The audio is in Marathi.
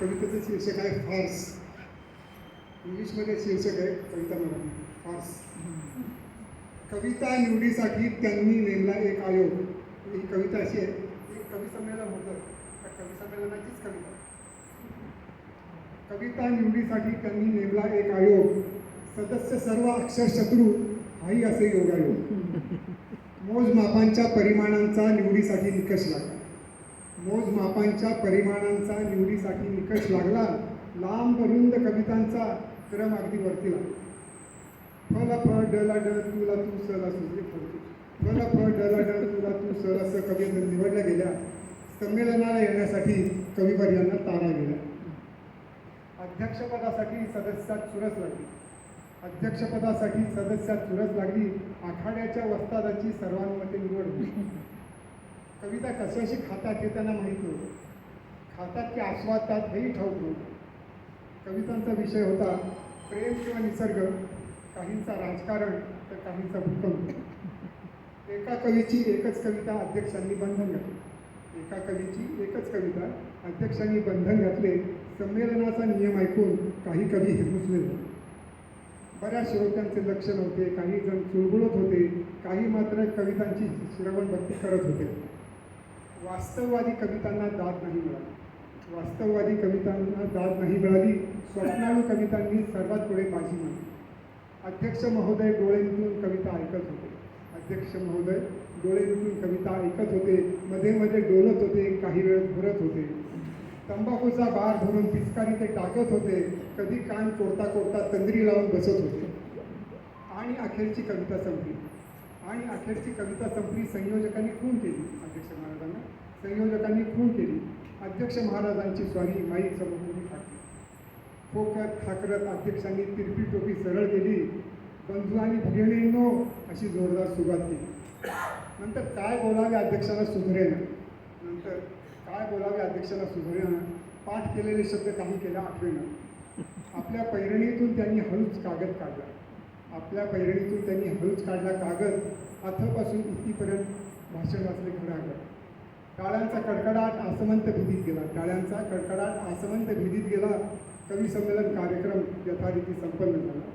कवितेचं शीर्षक आहे फार्स. इंग्लिशमध्ये शीर्षक आहे कविता मराठी फार्स. कविता निवडीसाठी त्यांनी नेमला एक आयोग. ही कविता अशी आहे, एक कवी संमेलन होतं, त्या कवी संमेलनाचीच कविता. कविता निवडीसाठी त्यांनी नेमला एक आयोग, सदस्य सर्व अक्षरशत्रू हाही असे योगायोग. मोजमापांच्या परिमाणांचा निवडीसाठी निकष लागला. मोजमापांच्या परिमाणांचा निवडीसाठी निकष लागला. लांब रुंद कवितांचा क्रम अगदी वरती लागला. फल फळ डला ड तुला तू सल असं फल फळ डला ड तुला तू सल असं कविता निवडल्या गेल्या. संमेलनाला येण्यासाठी कविवर्यांना तारा गेल्या. अध्यक्षपदासाठी सदस्यात चुरस लागली. अध्यक्षपदासाठी सदस्यात चुरस लागली. आखाड्याच्या वस्तादाची सर्वानुमते निवड होती. कविता कशाशी खातात हे त्यांना माहीत नव्हतं. खातात की आस्वादतात हेही ठाऊक नव्हतं. कवितांचा विषय होता प्रेम किंवा निसर्ग, काहींचा राजकारण तर काहींचा भूकंप. एका कवीची एकच कविता अध्यक्षांनी बंधन घातले. एका कवीची एकच कविता अध्यक्षांनी बंधन घातले. संमेलनाचा नियम ऐकून काही कवी हिरमुसले झाले. बऱ्याच श्रोत्यांचे लक्ष नव्हते. काही जण चुळबुळत होते, काही मात्र कवितांची श्रवणभक्ती करत होते. वास्तववादी कवितांना दाद नाही मिळाली. वास्तववादी कवितांना दाद नाही मिळाली. स्वप्नाळू कवितांनी सर्वात पुढे बाजी मारली. अध्यक्ष महोदय डोळे मिटून कविता ऐकत होते. अध्यक्ष महोदय डोळे मिटून कविता ऐकत होते. मध्ये मध्ये डोलत होते, काही वेळ घुरत होते. तंबाखूचा बार धरून पिचकारी ते टाकत होते. कधी कान कोरता कोरता तंद्री लावून बसत होते. आणि अखेरची कविता संपली. संयोजकांनी खून केली. अध्यक्ष महाराजांना संयोजकांनी खून केली. अध्यक्ष महाराजांची स्वारी माईक समोरून फाटली. खोकत खाकरत अध्यक्षांनी तिरपी टोपी सरळ केली. बंधू आणि भगिनींनो अशी जोरदार सुरुवात केली. नंतर काय बोलावे अध्यक्षाला सुधरेना. पाठ केलेले शब्द काही केला आठवेना. आपल्या पैरणीतून त्यांनी हळूच कागद काढला. अथपासून इथपर्यंत भाषण वाचले घडाघड. टाळ्यांचा कडकडाट आसमंत भितीत गेला. कवी संमेलन कार्यक्रम यथारीती संपन्न झाला.